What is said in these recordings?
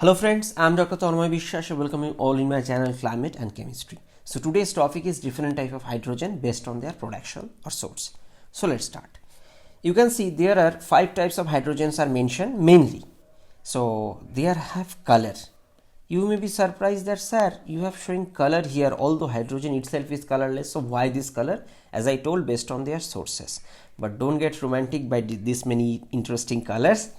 Hello friends, I am Dr. Tanmoy Biswas. Welcome you all in my channel Climate and Chemistry. So today's topic is different type of hydrogen based on their production or source. So let's start. You can see there are 5 types of hydrogens are mentioned mainly. So they have color. You may be surprised that sir, you have showing color here although hydrogen itself is colorless. So why this color? As I told, based on their sources. But don't get romantic by this many interesting colors.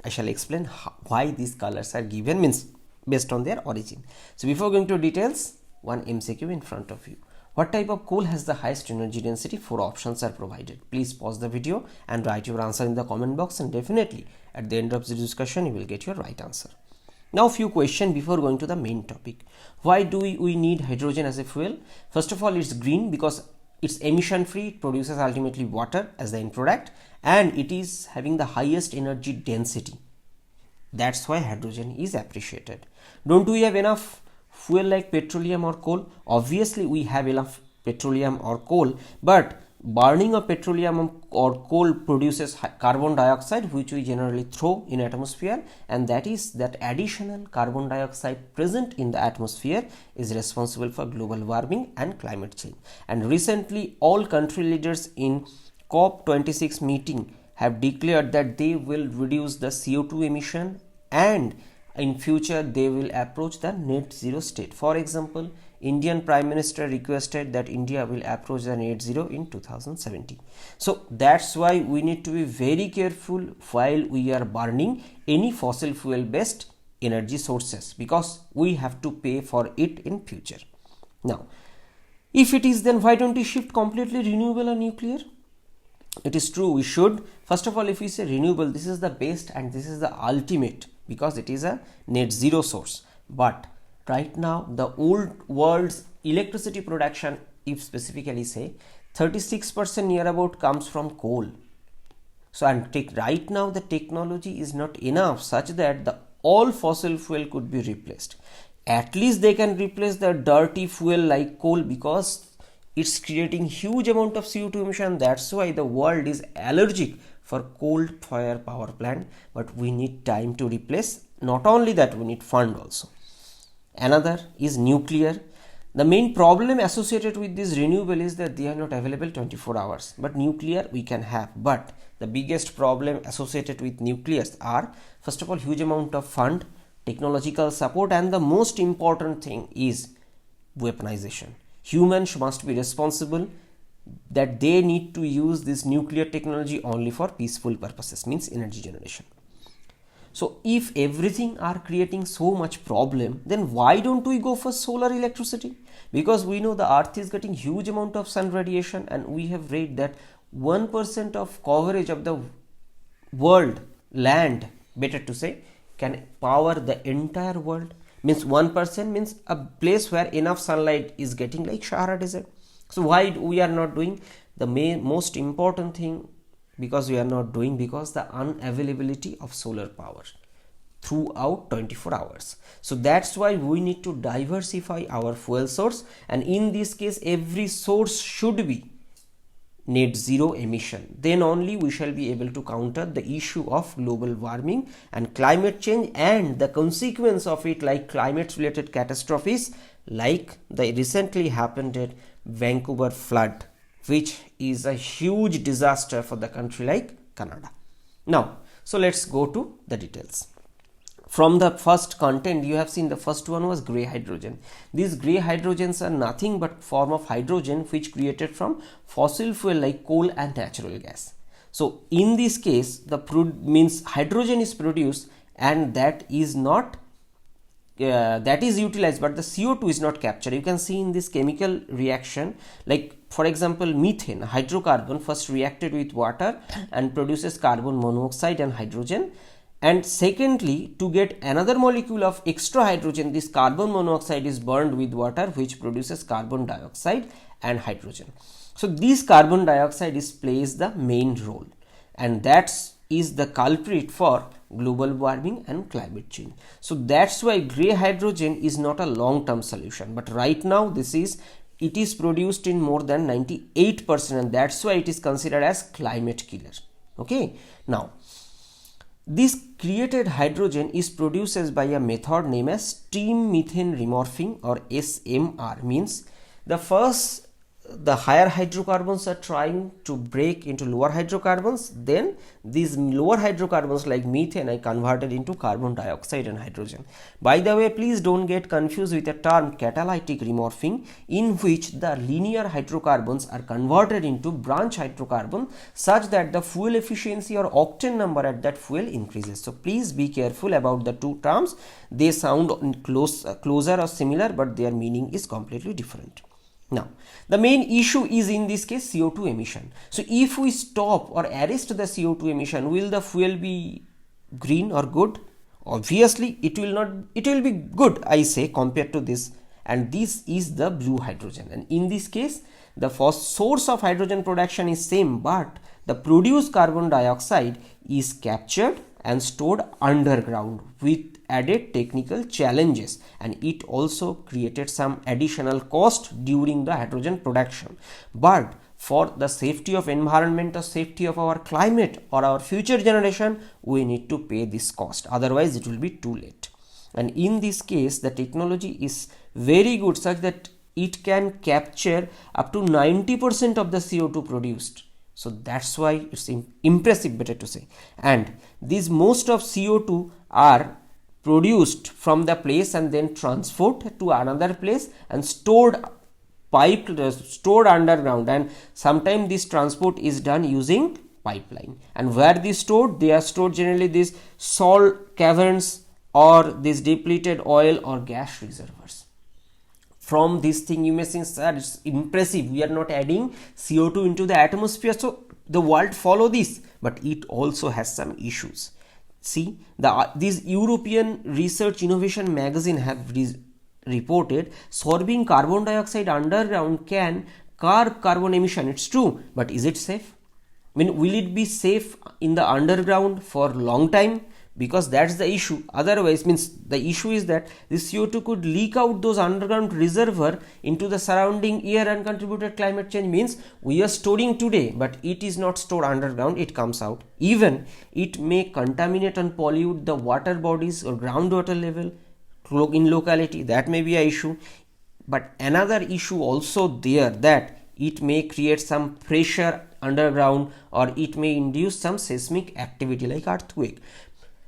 I shall explain why these colors are given, means based on their origin. So before going to details, one MCQ in front of you. What type of coal has the highest energy density? 4 options are provided. Please pause the video and write your answer in the comment box, and definitely at the end of the discussion you will get your right answer. Now few questions before going to the main topic. Why do we need hydrogen as a fuel? First of all, it's green because it's emission free, it produces ultimately water as the end product, and it is having the highest energy density. That's why hydrogen is appreciated. Don't we have enough fuel like petroleum or coal? Obviously we have enough petroleum or coal, but burning of petroleum or coal produces carbon dioxide, which we generally throw in atmosphere, and that additional carbon dioxide present in the atmosphere is responsible for global warming and climate change. And recently all country leaders in COP26 meeting have declared that they will reduce the CO2 emission, and in future they will approach the net zero state. For example, Indian Prime Minister requested that India will approach the net zero in 2070. So that's why we need to be very careful while we are burning any fossil fuel based energy sources, because we have to pay for it in future. Now, if it is, then why don't we shift completely renewable and nuclear? It is true, we should. First of all, if we say renewable, this is the best and this is the ultimate, because it is a net zero source. But right now the old world's electricity production, if specifically say 36% near about comes from coal. So and right now the technology is not enough such that the all fossil fuel could be replaced. At least they can replace the dirty fuel like coal, because it's creating huge amount of CO2 emission. That's why the world is allergic for coal fire power plant. But we need time to replace. Not only that, we need fund also. Another is nuclear. The main problem associated with this renewable is that they are not available 24 hours. But nuclear we can have. But the biggest problem associated with nuclears are, first of all, huge amount of fund, technological support, and the most important thing is weaponization. Humans must be responsible that they need to use this nuclear technology only for peaceful purposes, means energy generation. So if everything are creating so much problem, then why don't we go for solar electricity? Because we know the earth is getting huge amount of sun radiation, and we have read that 1% of coverage of the world land, better to say, can power the entire world. Means 1% means a place where enough sunlight is getting, like Sahara desert. So why we are not doing the most important thing? Because we are not doing, because the unavailability of solar power throughout 24 hours. So that's why we need to diversify our fuel source, and in this case every source should be net zero emission. Then only we shall be able to counter the issue of global warming and climate change and the consequence of it, like climate related catastrophes like the recently happened at Vancouver flood, which is a huge disaster for the country like Canada. Now, so let's go to the details. From the first content, you have seen the first one was grey hydrogen. These grey hydrogens are nothing but form of hydrogen which created from fossil fuel like coal and natural gas. So in this case, the means hydrogen is produced, and that is not that is utilized, but the CO2 is not captured. You can see in this chemical reaction, like for example methane, hydrocarbon first reacted with water and produces carbon monoxide and hydrogen. And secondly, to get another molecule of extra hydrogen, this carbon monoxide is burned with water, which produces carbon dioxide and hydrogen. So this carbon dioxide plays the main role, and that is the culprit for global warming and climate change. So that's why grey hydrogen is not a long-term solution, but right now it is produced in more than 98%, and that's why it is considered as climate killer. Okay, now This created hydrogen is produced by a method named as steam methane remorphing, or SMR. Means the higher hydrocarbons are trying to break into lower hydrocarbons, then these lower hydrocarbons like methane are converted into carbon dioxide and hydrogen. By the way, please don't get confused with the term catalytic remorphing, in which the linear hydrocarbons are converted into branch hydrocarbon such that the fuel efficiency or octane number at that fuel increases. So please be careful about the two terms. They sound closer or similar, but their meaning is completely different. Now, the main issue is in this case CO2 emission. So, if we stop or arrest the CO2 emission, will the fuel be green or good? Obviously, it will not. It will be good, I say, compared to this. And this is the blue hydrogen. And in this case, the first source of hydrogen production is same, but the produced carbon dioxide is captured and stored underground with added technical challenges, and it also created some additional cost during the hydrogen production. But for the safety of environment or safety of our climate or our future generation, we need to pay this cost, otherwise it will be too late. And in this case, the technology is very good such that it can capture up to 90% of the CO2 produced. So that's why it's impressive, better to say. And these most of CO2 are produced from the place and then transferred to another place and stored underground, and sometimes this transport is done using pipeline. And where they stored? They are stored generally these salt caverns or these depleted oil or gas reservoirs. From this thing you may think, sir, it's impressive, we are not adding CO2 into the atmosphere, so the world follow this, but it also has some issues. See, these European Research Innovation magazine have reported sorbing carbon dioxide underground can curb carbon emission. It's true, but is it safe? I mean, will it be safe in the underground for long time? Because that's the issue. Otherwise, means the issue is that this CO2 could leak out those underground reservoir into the surrounding air and contributed climate change. Means we are storing today, but it is not stored underground, it comes out. Even it may contaminate and pollute the water bodies or groundwater level in locality. That may be an issue. But another issue also there, that it may create some pressure underground, or it may induce some seismic activity like earthquake.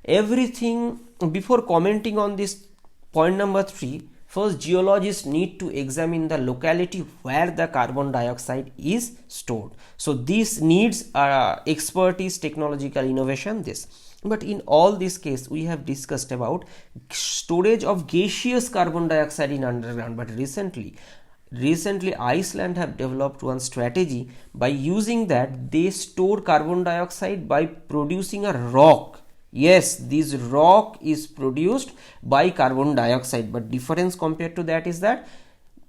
Everything, before commenting on this point number 3, first geologists need to examine the locality where the carbon dioxide is stored. So this needs expertise, technological innovation, this. But in all this case, we have discussed about storage of gaseous carbon dioxide in underground. But recently Iceland have developed one strategy. By using that, they store carbon dioxide by producing a rock. Yes, this rock is produced by carbon dioxide, but difference compared to that is that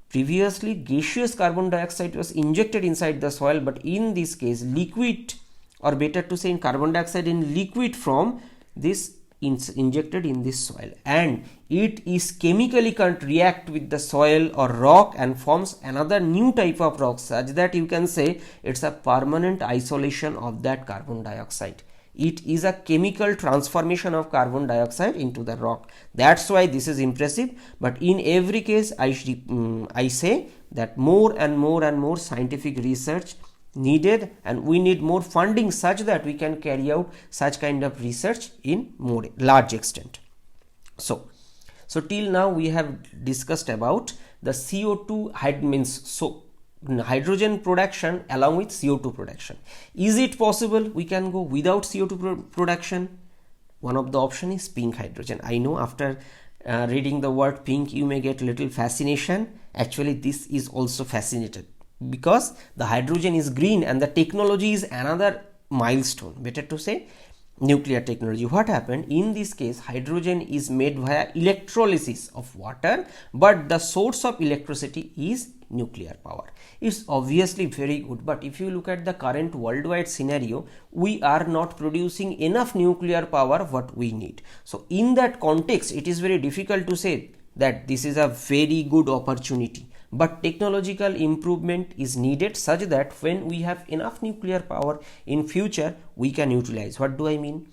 previously gaseous carbon dioxide was injected inside the soil, but in this case liquid, or better to say in carbon dioxide in liquid form, this is injected in this soil, and it is chemically can't react with the soil or rock and forms another new type of rock, such that you can say it's a permanent isolation of that carbon dioxide. It is a chemical transformation of carbon dioxide into the rock. That's why this is impressive. But in every case, I say that more and more scientific research needed, and we need more funding such that we can carry out such kind of research in more large extent. So till now we have discussed about the CO2 hydrogen production along with CO2 production. Is it possible we can go without CO2 production? One of the option is pink hydrogen. I know after reading the word pink you may get little fascination. Actually this is also fascinated, because the hydrogen is green and the technology is another milestone, better to say nuclear technology. What happened in this case, hydrogen is made via electrolysis of water, but the source of electricity is nuclear power. It's obviously very good, but if you look at the current worldwide scenario, we are not producing enough nuclear power what we need. So in that context, it is very difficult to say that this is a very good opportunity, but technological improvement is needed such that when we have enough nuclear power in future, we can utilize. What do I mean?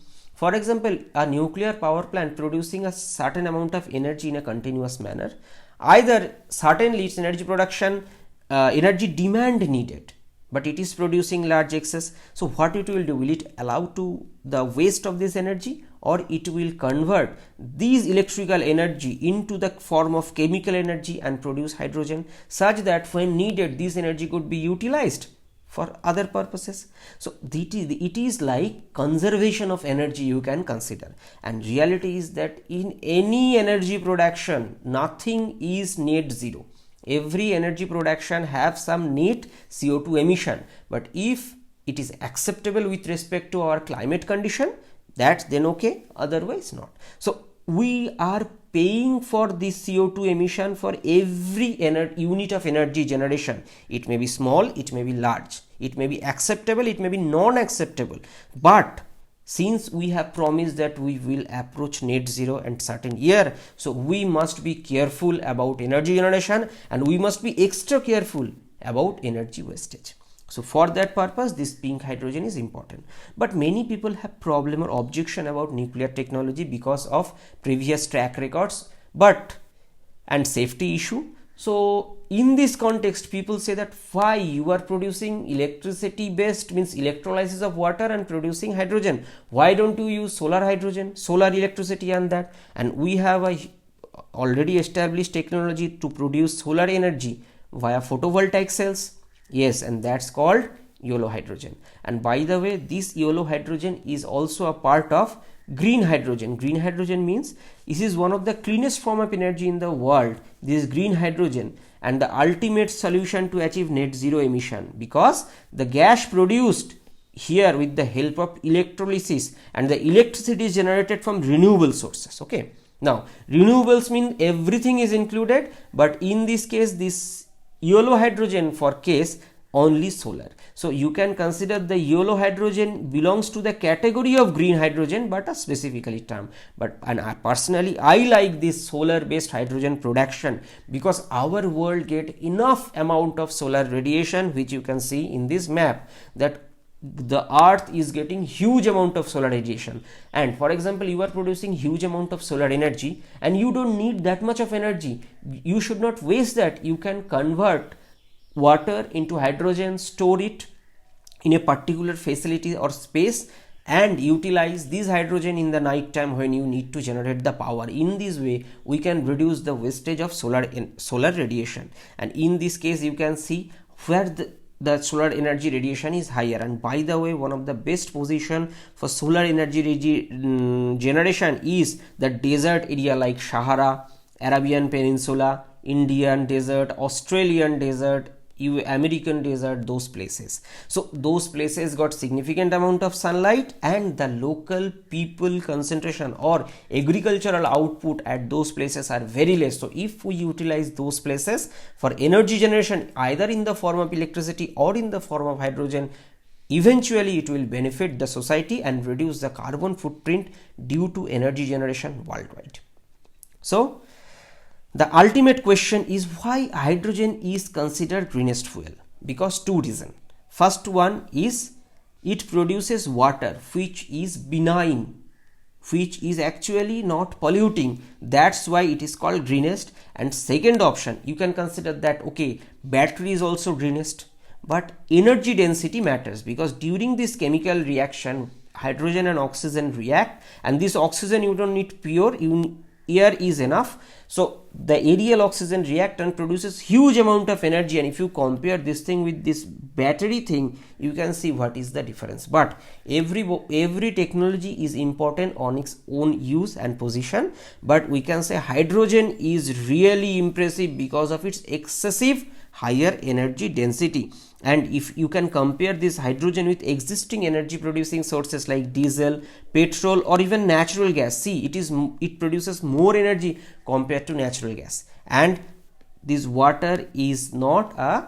For example, a nuclear power plant producing a certain amount of energy in a continuous manner, either certainly its energy production, energy demand needed, but it is producing large excess. So what it will do, will it allow to the waste of this energy, or it will convert these electrical energy into the form of chemical energy and produce hydrogen, such that when needed this energy could be utilized for other purposes. So it is like conservation of energy you can consider, and reality is that in any energy production nothing is net zero. Every energy production have some net CO2 emission, but if it is acceptable with respect to our climate condition, that's then okay, otherwise not. So we are paying for this CO2 emission for every unit of energy generation. It may be small, it may be large, it may be acceptable, it may be non-acceptable, but since we have promised that we will approach net zero at certain year, so we must be careful about energy generation, and we must be extra careful about energy wastage. So for that purpose this pink hydrogen is important. But many people have problem or objection about nuclear technology because of previous track records and safety issue. So in this context people say that why you are producing electricity based, means electrolysis of water and producing hydrogen, why don't you use solar hydrogen, solar electricity and that? And we have a already established technology to produce solar energy via photovoltaic cells. Yes, and that's called yellow hydrogen. And by the way, this yellow hydrogen is also a part of green hydrogen. Green hydrogen means this is one of the cleanest form of energy in the world, this green hydrogen, and the ultimate solution to achieve net zero emission, because the gas produced here with the help of electrolysis and the electricity is generated from renewable sources. Okay, now renewables mean everything is included, but in this case this yellow hydrogen for case only solar. So you can consider the yellow hydrogen belongs to the category of green hydrogen, but a specifically term. And personally I like this solar based hydrogen production, because our world get enough amount of solar radiation, which you can see in this map, that the earth is getting huge amount of solar radiation. And for example, you are producing huge amount of solar energy and you don't need that much of energy, you should not waste that. You can convert water into hydrogen, store it in a particular facility or space, and utilize this hydrogen in the night time when you need to generate the power. In this way we can reduce the wastage of solar radiation. And in this case you can see where the solar energy radiation is higher. And by the way, one of the best position for solar energy generation is the desert area like Sahara, Arabian Peninsula, Indian desert, Australian desert, American desert, those places. So those places got significant amount of sunlight, and the local people concentration or agricultural output at those places are very less. So if we utilize those places for energy generation, either in the form of electricity or in the form of hydrogen, eventually it will benefit the society and reduce the carbon footprint due to energy generation worldwide. So the ultimate question is why hydrogen is considered greenest fuel? Because two reasons. First one is it produces water which is benign, which is actually not polluting. That's why it is called greenest. And second option, you can consider that okay, battery is also greenest, but energy density matters, because during this chemical reaction hydrogen and oxygen react, and this oxygen you don't need pure, air is enough. So the aerial oxygen react and produces huge amount of energy, and if you compare this thing with this battery thing, you can see what is the difference. But every technology is important on its own use and position, but we can say hydrogen is really impressive because of its excessive higher energy density. And if you can compare this hydrogen with existing energy producing sources like diesel, petrol, or even natural gas, see it produces more energy compared to natural gas, and this water is not a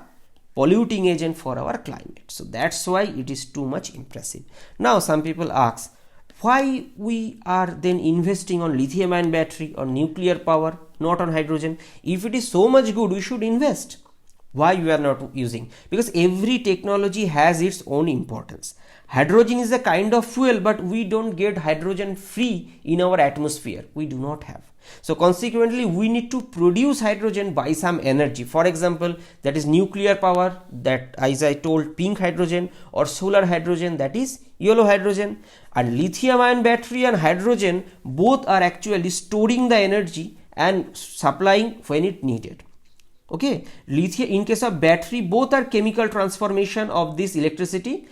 polluting agent for our climate. So that's why it is too much impressive. Now some people ask why we are then investing on lithium ion battery or nuclear power, not on hydrogen. If it is so much good, we should invest. Why we are not using? Because every technology has its own importance. Hydrogen is a kind of fuel, but we don't get hydrogen free in our atmosphere. We do not have. So consequently, we need to produce hydrogen by some energy. For example, that is nuclear power, that as I told, pink hydrogen, or solar hydrogen, that is yellow hydrogen. And lithium ion battery and hydrogen both are actually storing the energy and supplying when it needed. Okay, lithium, in case of battery, both are chemical transformation of this electricity,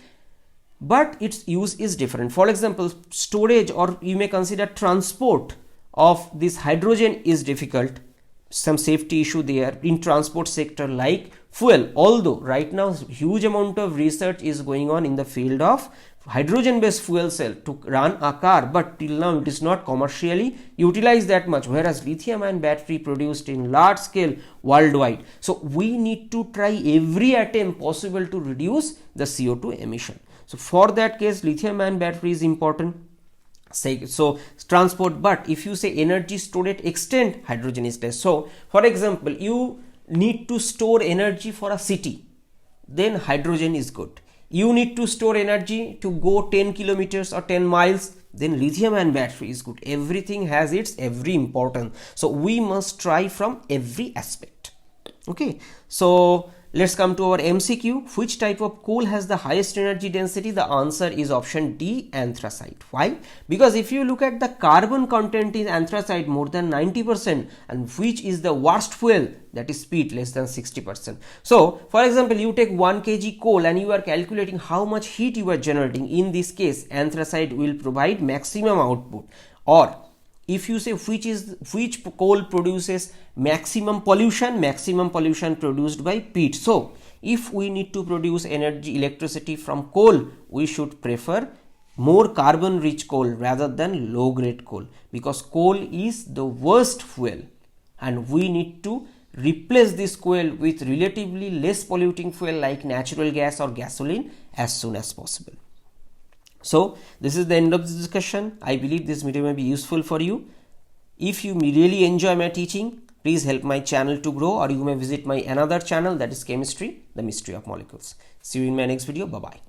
but its use is different. For example, storage, or you may consider transport of this hydrogen is difficult. Some safety issue there in transport sector like fuel. Although right now huge amount of research is going on in the field of hydrogen based fuel cell to run a car, but till now it is not commercially utilized that much, whereas lithium ion battery produced in large scale worldwide. So we need to try every attempt possible to reduce the CO2 emission. So for that case, lithium ion battery is important. So transport, but if you say energy storage extent, hydrogen is less. So for example, you need to store energy for a city, then hydrogen is good. You need to store energy to go 10 kilometers or 10 miles, then lithium ion battery is good. Everything has its every importance. So we must try from every aspect. Okay, so let's come to our MCQ. Which type of coal has the highest energy density? The answer is option D, anthracite. Why? Because if you look at the carbon content in anthracite, more than 90%, and which is the worst fuel, that is peat, less than 60%. So for example, you take 1 kg coal and you are calculating how much heat you are generating. In this case, anthracite will provide maximum output. Or if you say which coal produces maximum pollution produced by peat. So if we need to produce electricity from coal, we should prefer more carbon rich coal rather than low grade coal, because coal is the worst fuel and we need to replace this coal with relatively less polluting fuel like natural gas or gasoline as soon as possible. So this is the end of this discussion. I believe this video may be useful for you. If you really enjoy my teaching, please help my channel to grow, or you may visit my another channel, that is Chemistry, the Mystery of Molecules. See you in my next video. Bye bye.